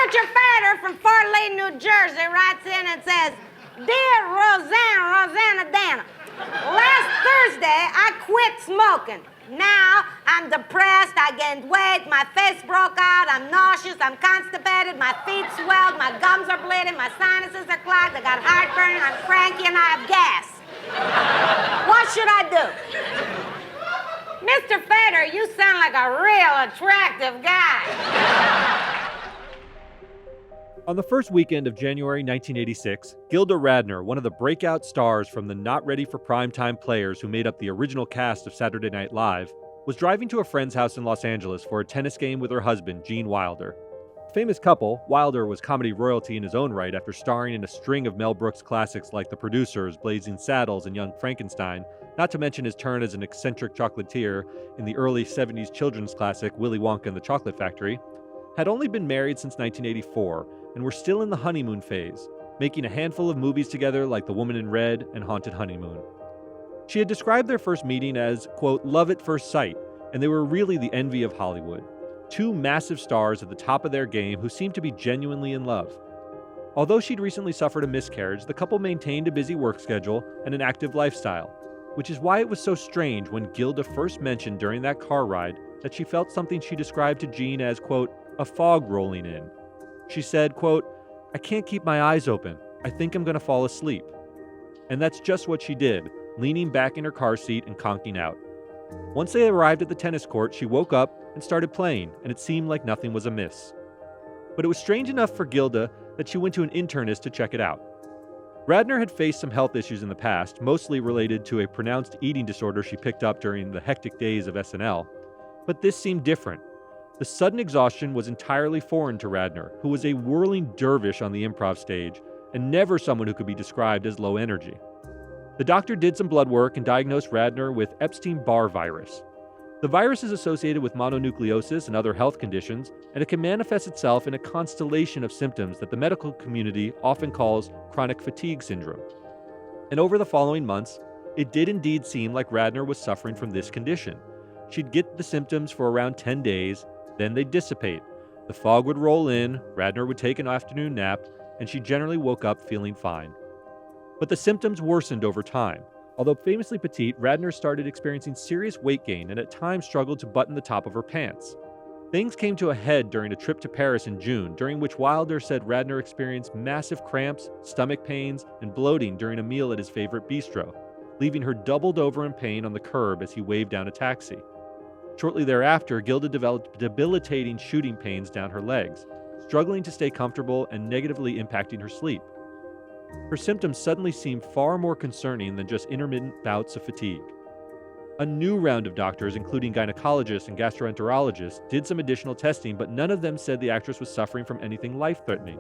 Mr. Fader from Fort Lee, New Jersey writes in and says, Dear Rosanna Dana, last Thursday I quit smoking. Now I'm depressed, I gained weight, my face broke out, I'm nauseous, I'm constipated, my feet swelled, my gums are bleeding, my sinuses are clogged, I got heartburn, I'm cranky, and I have gas. What should I do? Mr. Fader, you sound like a real attractive guy. On the first weekend of January 1986, Gilda Radner, one of the breakout stars from the not-ready-for-primetime players who made up the original cast of Saturday Night Live, was driving to a friend's house in Los Angeles for a tennis game with her husband, Gene Wilder. Famous couple, Wilder was comedy royalty in his own right after starring in a string of Mel Brooks classics like The Producers, Blazing Saddles, and Young Frankenstein, not to mention his turn as an eccentric chocolatier in the early 70s children's classic Willy Wonka and the Chocolate Factory, had only been married since 1984 and were still in the honeymoon phase, making a handful of movies together like The Woman in Red and Haunted Honeymoon. She had described their first meeting as, quote, love at first sight, and they were really the envy of Hollywood. Two massive stars at the top of their game who seemed to be genuinely in love. Although she'd recently suffered a miscarriage, the couple maintained a busy work schedule and an active lifestyle, which is why it was so strange when Gilda first mentioned during that car ride that she felt something she described to Gene as, quote, a fog rolling in. She said, quote, I can't keep my eyes open. I think I'm going to fall asleep. And that's just what she did, leaning back in her car seat and conking out. Once they arrived at the tennis court, she woke up and started playing, and it seemed like nothing was amiss. But it was strange enough for Gilda that she went to an internist to check it out. Radner had faced some health issues in the past, mostly related to a pronounced eating disorder she picked up during the hectic days of SNL. But this seemed different. The sudden exhaustion was entirely foreign to Radner, who was a whirling dervish on the improv stage, and never someone who could be described as low energy. The doctor did some blood work and diagnosed Radner with Epstein-Barr virus. The virus is associated with mononucleosis and other health conditions, and it can manifest itself in a constellation of symptoms that the medical community often calls chronic fatigue syndrome. And over the following months, it did indeed seem like Radner was suffering from this condition. She'd get the symptoms for around 10 days, then they'd dissipate. The fog would roll in, Radner would take an afternoon nap, and she generally woke up feeling fine. But the symptoms worsened over time. Although famously petite, Radner started experiencing serious weight gain and at times struggled to button the top of her pants. Things came to a head during a trip to Paris in June, during which Wilder said Radner experienced massive cramps, stomach pains, and bloating during a meal at his favorite bistro, leaving her doubled over in pain on the curb as he waved down a taxi. Shortly thereafter, Gilda developed debilitating shooting pains down her legs, struggling to stay comfortable and negatively impacting her sleep. Her symptoms suddenly seemed far more concerning than just intermittent bouts of fatigue. A new round of doctors, including gynecologists and gastroenterologists, did some additional testing, but none of them said the actress was suffering from anything life-threatening.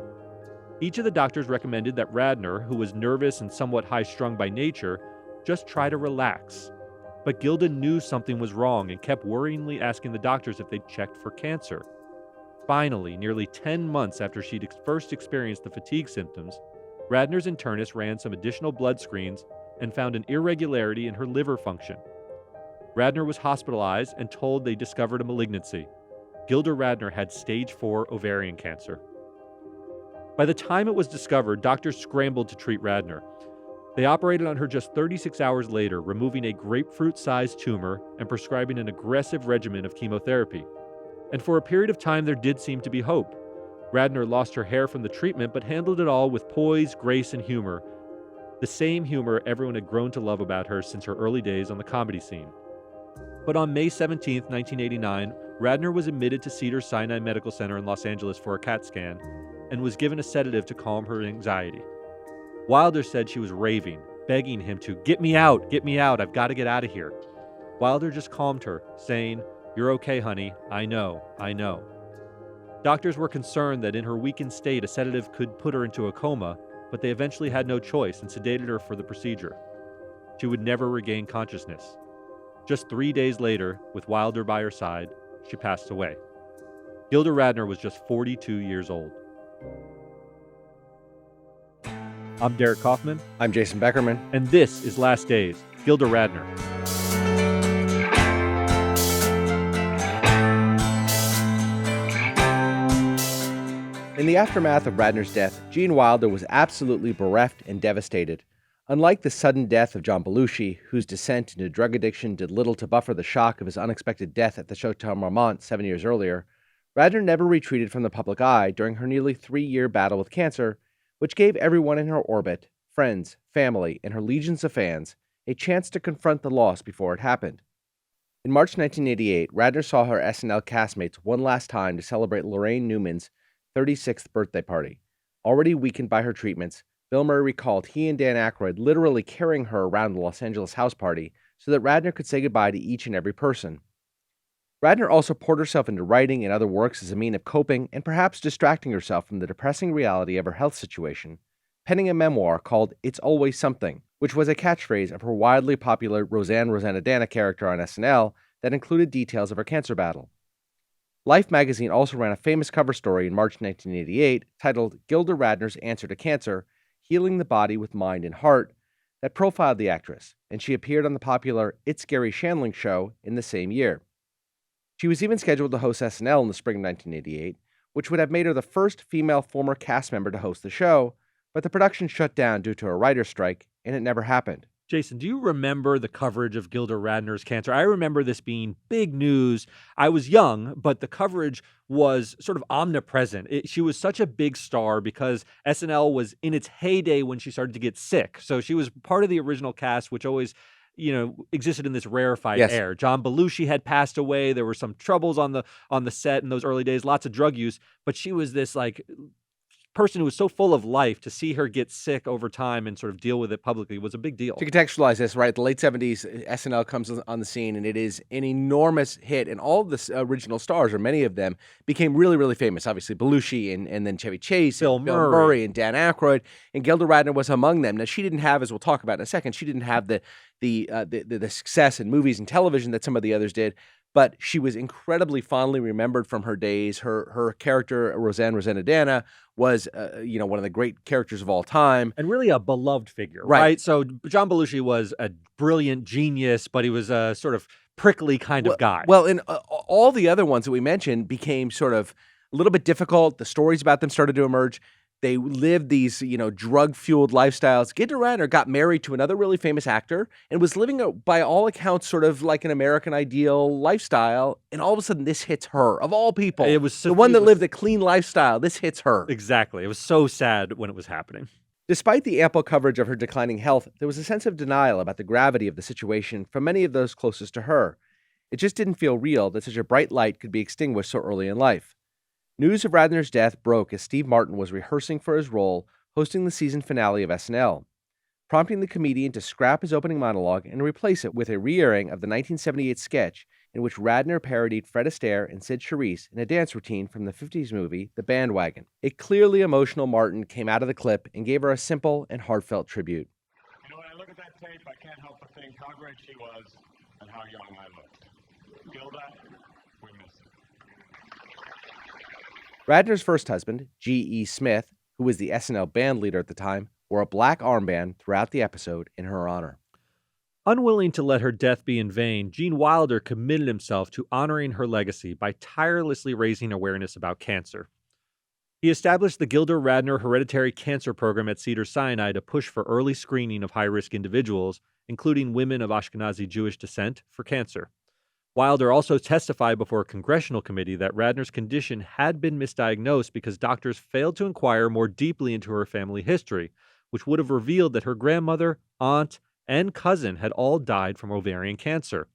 Each of the doctors recommended that Radner, who was nervous and somewhat high-strung by nature, just try to relax. But Gilda knew something was wrong and kept worryingly asking the doctors if they'd checked for cancer. Finally, nearly 10 months after she'd first experienced the fatigue symptoms, Radner's internist ran some additional blood screens and found an irregularity in her liver function. Radner was hospitalized and told they discovered a malignancy. Gilda Radner had stage 4 ovarian cancer. By the time it was discovered, doctors scrambled to treat Radner. They operated on her just 36 hours later, removing a grapefruit-sized tumor and prescribing an aggressive regimen of chemotherapy. And for a period of time, there did seem to be hope. Radner lost her hair from the treatment, but handled it all with poise, grace, and humor. The same humor everyone had grown to love about her since her early days on the comedy scene. But on May 17, 1989, Radner was admitted to Cedars-Sinai Medical Center in Los Angeles for a CAT scan and was given a sedative to calm her anxiety. Wilder said she was raving, begging him to, get me out, I've got to get out of here. Wilder just calmed her, saying, you're okay, honey, I know. Doctors were concerned that in her weakened state, a sedative could put her into a coma, but they eventually had no choice and sedated her for the procedure. She would never regain consciousness. Just 3 days later, with Wilder by her side, she passed away. Gilda Radner was just 42 years old. I'm Derek Kaufman. I'm Jason Beckerman. And this is Last Days, Gilda Radner. In the aftermath of Radner's death, Gene Wilder was absolutely bereft and devastated. Unlike the sudden death of John Belushi, whose descent into drug addiction did little to buffer the shock of his unexpected death at the Chateau Marmont 7 years earlier, Radner never retreated from the public eye during her nearly 3-year battle with cancer, which gave everyone in her orbit, friends, family, and her legions of fans, a chance to confront the loss before it happened. In March 1988, Radner saw her SNL castmates one last time to celebrate Lorraine Newman's 36th birthday party. Already weakened by her treatments, Bill Murray recalled he and Dan Aykroyd literally carrying her around the Los Angeles house party so that Radner could say goodbye to each and every person. Radner also poured herself into writing and other works as a mean of coping and perhaps distracting herself from the depressing reality of her health situation, penning a memoir called It's Always Something, which was a catchphrase of her wildly popular Roseanne character on SNL that included details of her cancer battle. Life magazine also ran a famous cover story in March 1988 titled Gilda Radner's Answer to Cancer, Healing the Body with Mind and Heart, that profiled the actress, and she appeared on the popular It's Gary Shandling show in the same year. She was even scheduled to host SNL in the spring of 1988, which would have made her the first female former cast member to host the show, but the production shut down due to a writer's strike, and it never happened. Jason, do you remember the coverage of Gilda Radner's cancer? I remember this being big news. I was young, but the coverage was sort of omnipresent. She was such a big star because SNL was in its heyday when she started to get sick. So she was part of the original cast, which always, existed in this rarefied air. John Belushi had passed away. There were some troubles on the set in those early days, lots of drug use, but she was this person who was so full of life. To see her get sick over time and sort of deal with it publicly was a big deal. To contextualize this, right, the late 70s, SNL comes on the scene, and it is an enormous hit, and all of the original stars, or many of them, became really, really famous. Obviously, Belushi, and then Chevy Chase, Bill Murray, and Dan Aykroyd, and Gilda Radner was among them. Now, she didn't have, as we'll talk about in a second, she didn't have the success in movies and television that some of the others did, but she was incredibly fondly remembered from her days. Her character, Roseanne was, one of the great characters of all time. And really a beloved figure, right? So John Belushi was a brilliant genius, but he was a sort of prickly kind of guy. Well, and all the other ones that we mentioned became sort of a little bit difficult. The stories about them started to emerge. They lived these, drug-fueled lifestyles. Gilda Radner got married to another really famous actor and was living, by all accounts, sort of like an American Ideal lifestyle. And all of a sudden, this hits her, of all people. It was the one that lived a clean lifestyle. This hits her. Exactly. It was so sad when it was happening. Despite the ample coverage of her declining health, there was a sense of denial about the gravity of the situation from many of those closest to her. It just didn't feel real that such a bright light could be extinguished so early in life. News of Radner's death broke as Steve Martin was rehearsing for his role hosting the season finale of SNL, prompting the comedian to scrap his opening monologue and replace it with a re-airing of the 1978 sketch in which Radner parodied Fred Astaire and Sid Charisse in a dance routine from the 50s movie The Bandwagon. A clearly emotional Martin came out of the clip and gave her a simple and heartfelt tribute. When I look at that tape, I can't help but think how great she was and how young I looked. Gilda, we miss her. Radner's first husband, G.E. Smith, who was the SNL band leader at the time, wore a black armband throughout the episode in her honor. Unwilling to let her death be in vain, Gene Wilder committed himself to honoring her legacy by tirelessly raising awareness about cancer. He established the Gilda Radner Hereditary Cancer Program at Cedars-Sinai to push for early screening of high-risk individuals, including women of Ashkenazi Jewish descent, for cancer. Wilder also testified before a congressional committee that Radner's condition had been misdiagnosed because doctors failed to inquire more deeply into her family history, which would have revealed that her grandmother, aunt, and cousin had all died from ovarian cancer.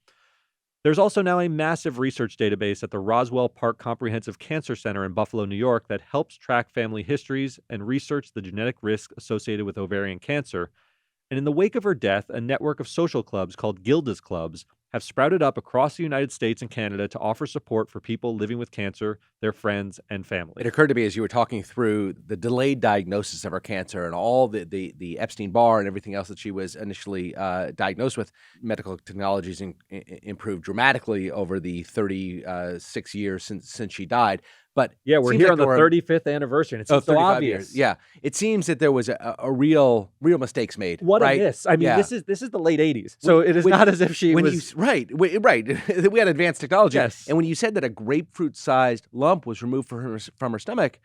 There's also now a massive research database at the Roswell Park Comprehensive Cancer Center in Buffalo, New York, that helps track family histories and research the genetic risk associated with ovarian cancer. And in the wake of her death, a network of social clubs called Gilda's Clubs have sprouted up across the United States and Canada to offer support for people living with cancer, their friends, and family. It occurred to me as you were talking through the delayed diagnosis of her cancer and all the Epstein-Barr and everything else that she was initially diagnosed with. Medical technologies improved dramatically over the 36 years since she died. But yeah, we're here on the 35th anniversary, and it's so obvious. Years. Yeah, it seems that there was a real mistakes made. What right? a miss! I mean, this is the late '80s, so it is not as if she was right. We had advanced technology, and when you said that a grapefruit-sized lump was removed from her stomach,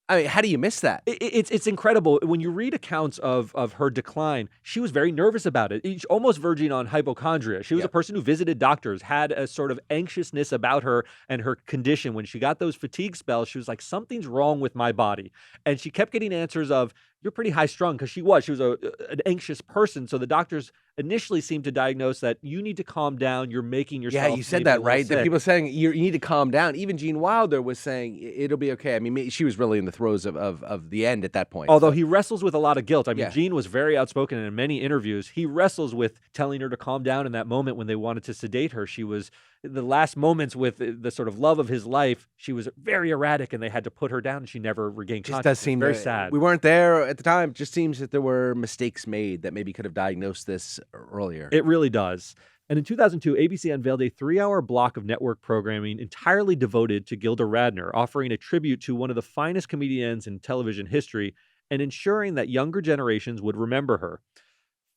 I mean, how do you miss that? It's incredible. When you read accounts of her decline, she was very nervous about it. Almost verging on hypochondria. She was a person who visited doctors, had a sort of anxiousness about her and her condition. When she got those fatigue spells, she was like, something's wrong with my body. And she kept getting answers of, you're pretty high strung, because she was an anxious person. So the doctors initially seemed to diagnose that you need to calm down. You're making yourself. Yeah, you said maybe that, a little right? The sick. people saying you need to calm down. Even Gene Wilder was saying it'll be okay. I mean, she was really in the throes of the end at that point. Although he wrestles with a lot of guilt. I mean, Yeah. Gene was very outspoken, and in many interviews, he wrestles with telling her to calm down in that moment when they wanted to sedate her. She was, the last moments with the sort of love of his life, she was very erratic, and they had to put her down, and she never regained Just consciousness. does seem very that sad. we weren't there at the time. It just seems that there were mistakes made that maybe could have diagnosed this earlier. It really does. And in 2002, ABC unveiled a 3-hour block of network programming entirely devoted to Gilda Radner, offering a tribute to one of the finest comedians in television history and ensuring that younger generations would remember her.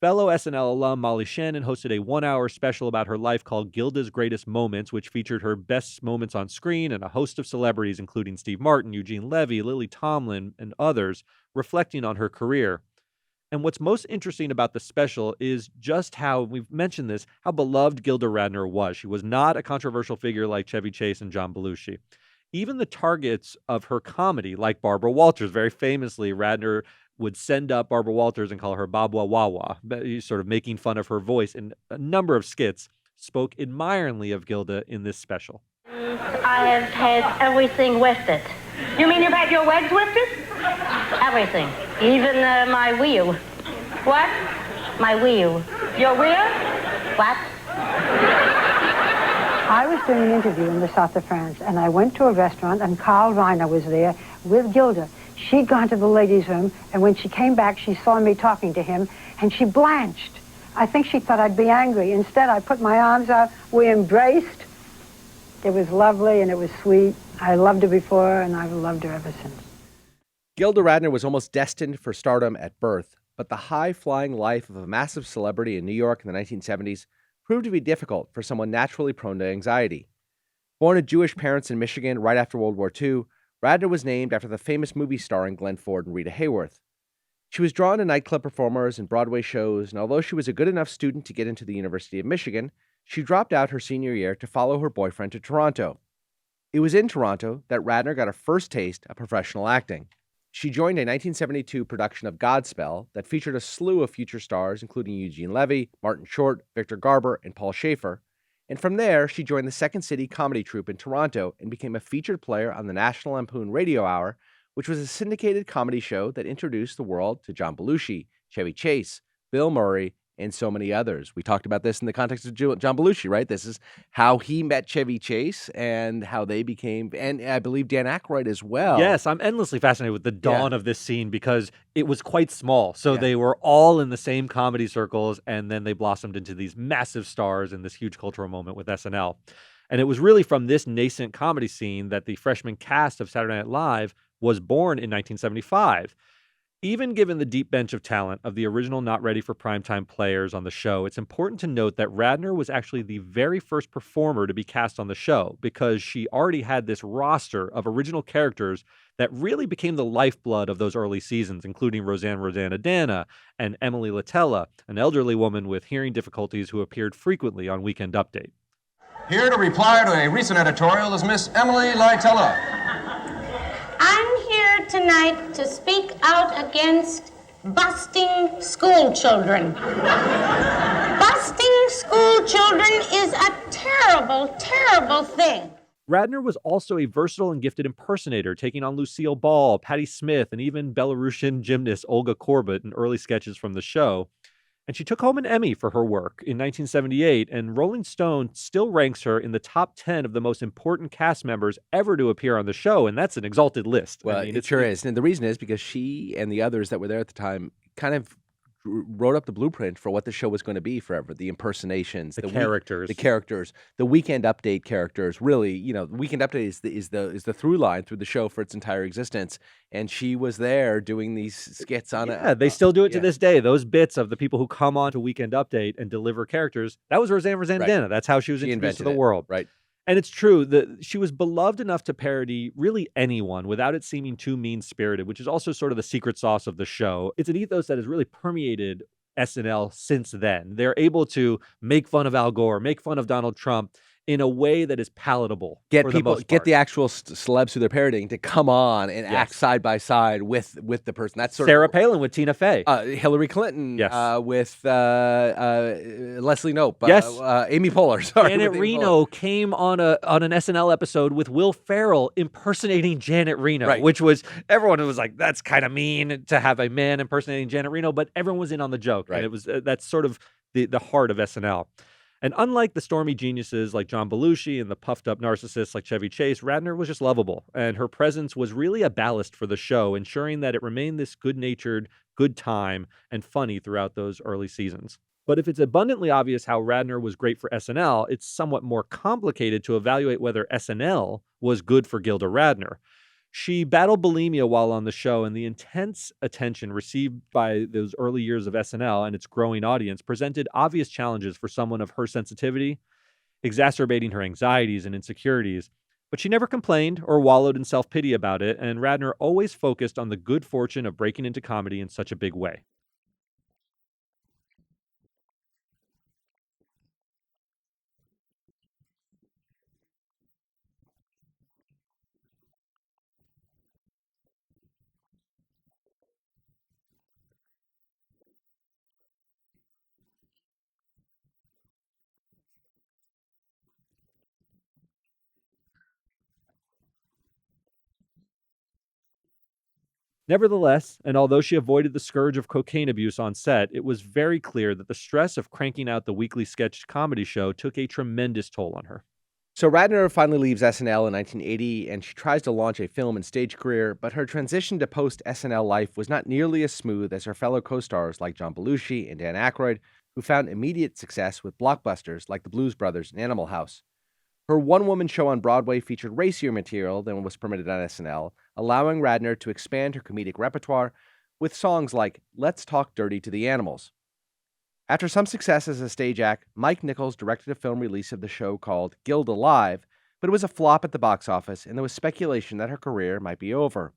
Fellow SNL alum Molly Shannon hosted a 1-hour special about her life called Gilda's Greatest Moments, which featured her best moments on screen and a host of celebrities, including Steve Martin, Eugene Levy, Lily Tomlin, and others, reflecting on her career. And what's most interesting about the special is just how, we've mentioned this, how beloved Gilda Radner was. She was not a controversial figure like Chevy Chase and John Belushi. Even the targets of her comedy, like Barbara Walters, very famously, Radner would send up Barbara Walters and call her Babwa Wawa, sort of making fun of her voice. And a number of skits spoke admiringly of Gilda in this special. I have had everything lifted. You mean you've had your legs lifted? Everything. Even my wheel. What? My wheel. Your rear? What? I was doing an interview in the south of France, and I went to a restaurant, and Carl Reiner was there with Gilda. She'd gone to the ladies' room, and when she came back, she saw me talking to him, and she blanched. I think she thought I'd be angry. Instead, I put my arms out. We embraced. It was lovely, and it was sweet. I loved her before, and I've loved her ever since. Gilda Radner was almost destined for stardom at birth, but the high-flying life of a massive celebrity in New York in the 1970s proved to be difficult for someone naturally prone to anxiety. Born to Jewish parents in Michigan right after World War II, Radner was named after the famous movie starring Glenn Ford and Rita Hayworth. She was drawn to nightclub performers and Broadway shows, and although she was a good enough student to get into the University of Michigan, she dropped out her senior year to follow her boyfriend to Toronto. It was in Toronto that Radner got her first taste of professional acting. She joined a 1972 production of Godspell that featured a slew of future stars, including Eugene Levy, Martin Short, Victor Garber, and Paul Schaefer. And from there, she joined the Second City Comedy Troupe in Toronto and became a featured player on the National Lampoon Radio Hour, which was a syndicated comedy show that introduced the world to John Belushi, Chevy Chase, Bill Murray, and so many others. We talked about this in the context of John Belushi, right? This is how he met Chevy Chase and how they became, and I believe Dan Aykroyd as well. Yes, I'm endlessly fascinated with the dawn of this scene because it was quite small. So they were all in the same comedy circles, and then they blossomed into these massive stars in this huge cultural moment with SNL. And it was really from this nascent comedy scene that the freshman cast of Saturday Night Live was born in 1975. Even given the deep bench of talent of the original Not Ready for Primetime players on the show, it's important to note that Radner was actually the very first performer to be cast on the show because she already had this roster of original characters that really became the lifeblood of those early seasons, including Roseanna and Emily Latella, an elderly woman with hearing difficulties who appeared frequently on Weekend Update. Here to reply to a recent editorial is Miss Emily Latella. I'm here tonight to speak out against busting school children. Busting school children is a terrible, terrible thing. Radner was also a versatile and gifted impersonator, taking on Lucille Ball, Patti Smith, and even Belarusian gymnast Olga Korbut in early sketches from the show. And she took home an Emmy for her work in 1978, and Rolling Stone still ranks her in the top 10 of the most important cast members ever to appear on the show, and that's an exalted list. Well, it sure is. And the reason is because she and the others that were there at the time kind of wrote up the blueprint for what the show was going to be forever. The impersonations, the characters, the Weekend Update characters. Really, you know, the Weekend Update is the through line through the show for its entire existence. And she was there doing these skits on it. Yeah, they still do it to this day. Those bits of the people who come on to Weekend Update and deliver characters, that was Roseanna Right. Dana. That's how she was introduced to the world. Right. And it's true that she was beloved enough to parody really anyone without it seeming too mean-spirited, which is also sort of the secret sauce of the show. It's an ethos that has really permeated SNL since then. They're able to make fun of Al Gore, make fun of Donald Trump in a way that is palatable. Get the actual celebs who they're parodying to come on and act side by side with the person. That's sort Sarah of Palin with Tina Fey. Hillary Clinton with Leslie Knope. Amy Poehler. Sorry, Janet Reno came on an SNL episode with Will Ferrell impersonating Janet Reno, which was, everyone was like, that's kind of mean to have a man impersonating Janet Reno, but everyone was in on the joke. And it was that's sort of the heart of SNL. And unlike the stormy geniuses like John Belushi and the puffed-up narcissists like Chevy Chase, Radner was just lovable, and her presence was really a ballast for the show, ensuring that it remained this good-natured, good time, and funny throughout those early seasons. But if it's abundantly obvious how Radner was great for SNL, it's somewhat more complicated to evaluate whether SNL was good for Gilda Radner. She battled bulimia while on the show, and the intense attention received by those early years of SNL and its growing audience presented obvious challenges for someone of her sensitivity, exacerbating her anxieties and insecurities. But she never complained or wallowed in self-pity about it, and Radner always focused on the good fortune of breaking into comedy in such a big way. Nevertheless, and although she avoided the scourge of cocaine abuse on set, it was very clear that the stress of cranking out the weekly sketch comedy show took a tremendous toll on her. So Radner finally leaves SNL in 1980, and she tries to launch a film and stage career, but her transition to post-SNL life was not nearly as smooth as her fellow co-stars like John Belushi and Dan Aykroyd, who found immediate success with blockbusters like The Blues Brothers and Animal House. Her one-woman show on Broadway featured racier material than was permitted on SNL, allowing Radner to expand her comedic repertoire with songs like Let's Talk Dirty to the Animals. After some success as a stage act, Mike Nichols directed a film release of the show called Gilda Live, but it was a flop at the box office, and there was speculation that her career might be over.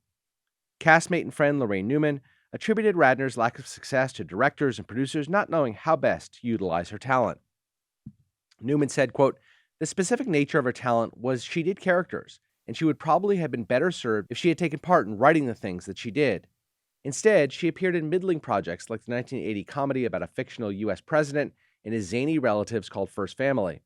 Castmate and friend Lorraine Newman attributed Radner's lack of success to directors and producers not knowing how best to utilize her talent. Newman said, quote, "The specific nature of her talent was she did characters, and she would probably have been better served if she had taken part in writing the things that she did. Instead, she appeared in middling projects like the 1980 comedy about a fictional U.S. president and his zany relatives called First Family.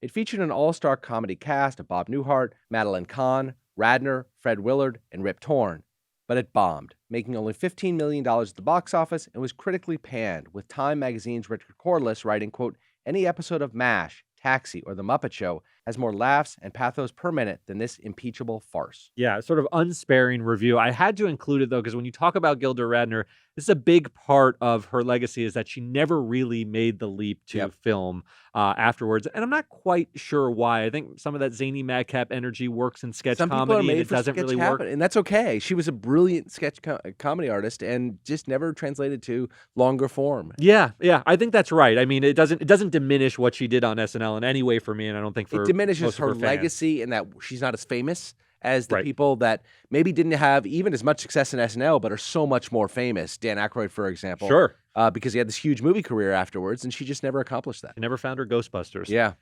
It featured an all-star comedy cast of Bob Newhart, Madeline Kahn, Radner, Fred Willard, and Rip Torn. But it bombed, making only $15 million at the box office and was critically panned, with Time magazine's Richard Corliss writing, quote, "Any episode of MASH, Taxi, or The Muppet Show has more laughs and pathos per minute than this impeachable farce." Yeah, sort of unsparing review. I had to include it, though, because when you talk about Gilda Radner, this is a big part of her legacy is that she never really made the leap to film afterwards. And I'm not quite sure why. I think some of that zany madcap energy works in sketch comedy, and it doesn't really work. And that's okay. She was a brilliant sketch comedy artist and just never translated to longer form. Yeah, I think that's right. I mean, it doesn't diminish what she did on SNL in any way for me, and I don't think for it diminishes most her of her legacy and that she's not as famous as the people that maybe didn't have even as much success in SNL, but are so much more famous. Dan Aykroyd, for example. Sure. Because he had this huge movie career afterwards, and she just never accomplished that. She never found her Ghostbusters. Yeah.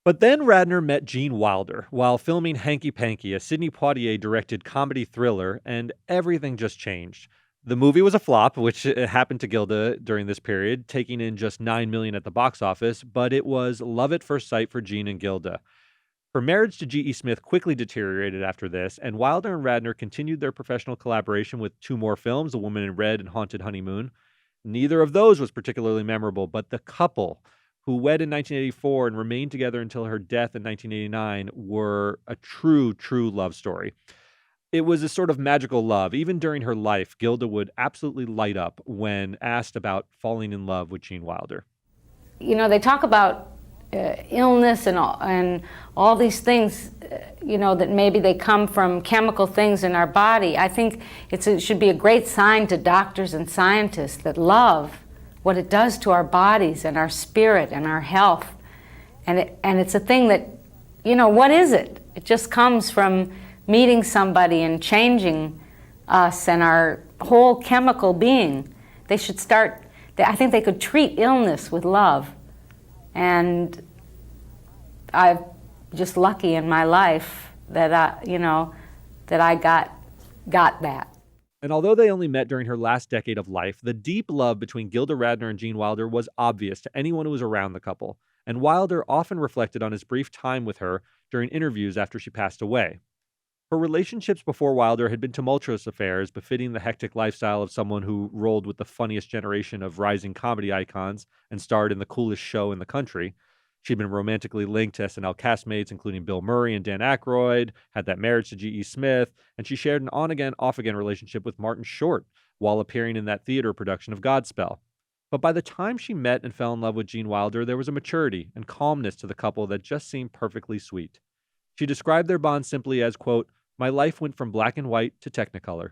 But then Radner met Gene Wilder while filming Hanky Panky, a Sidney Poitier-directed comedy thriller, and everything just changed. The movie was a flop, which happened to Gilda during this period, taking in just $9 million at the box office, but it was love at first sight for Gene and Gilda. Her marriage to G.E. Smith quickly deteriorated after this, and Wilder and Radner continued their professional collaboration with two more films, The Woman in Red and Haunted Honeymoon. Neither of those was particularly memorable, but the couple, who wed in 1984 and remained together until her death in 1989, were a true love story. It was a sort of magical love. Even during her life, Gilda would absolutely light up when asked about falling in love with Gene Wilder. You know, they talk about illness and all these things, you know, that maybe they come from chemical things in our body. I think it should be a great sign to doctors and scientists that love, what it does to our bodies and our spirit and our health. And it's a thing that what is it? It just comes from meeting somebody and changing us and our whole chemical being. They should start, I think they could treat illness with love. And I'm just lucky in my life that I got that. And although they only met during her last decade of life, the deep love between Gilda Radner and Gene Wilder was obvious to anyone who was around the couple, and Wilder often reflected on his brief time with her during interviews after she passed away. Her relationships before Wilder had been tumultuous affairs, befitting the hectic lifestyle of someone who rolled with the funniest generation of rising comedy icons and starred in the coolest show in the country. She'd been romantically linked to SNL castmates, including Bill Murray and Dan Aykroyd, had that marriage to G.E. Smith, and she shared an on-again, off-again relationship with Martin Short while appearing in that theater production of Godspell. But by the time she met and fell in love with Gene Wilder, there was a maturity and calmness to the couple that just seemed perfectly sweet. She described their bond simply as, quote, "My life went from black and white to Technicolor."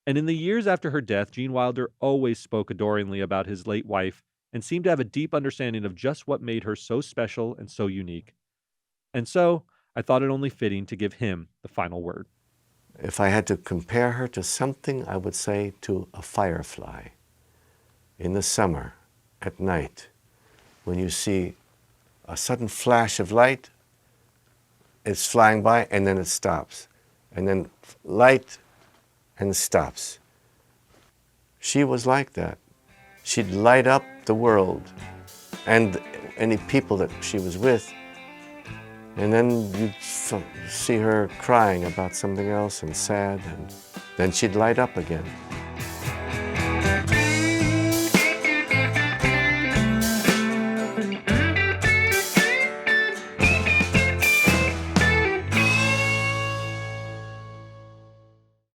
And in the years after her death, Gene Wilder always spoke adoringly about his late wife and seemed to have a deep understanding of just what made her so special and so unique. And so, I thought it only fitting to give him the final word. If I had to compare her to something, I would say to a firefly. In the summer, at night, when you see a sudden flash of light, it's flying by and then it stops. And then light and stops. She was like that. She'd light up the world and any people that she was with, and then you'd see her crying about something else and sad, and then she'd light up again.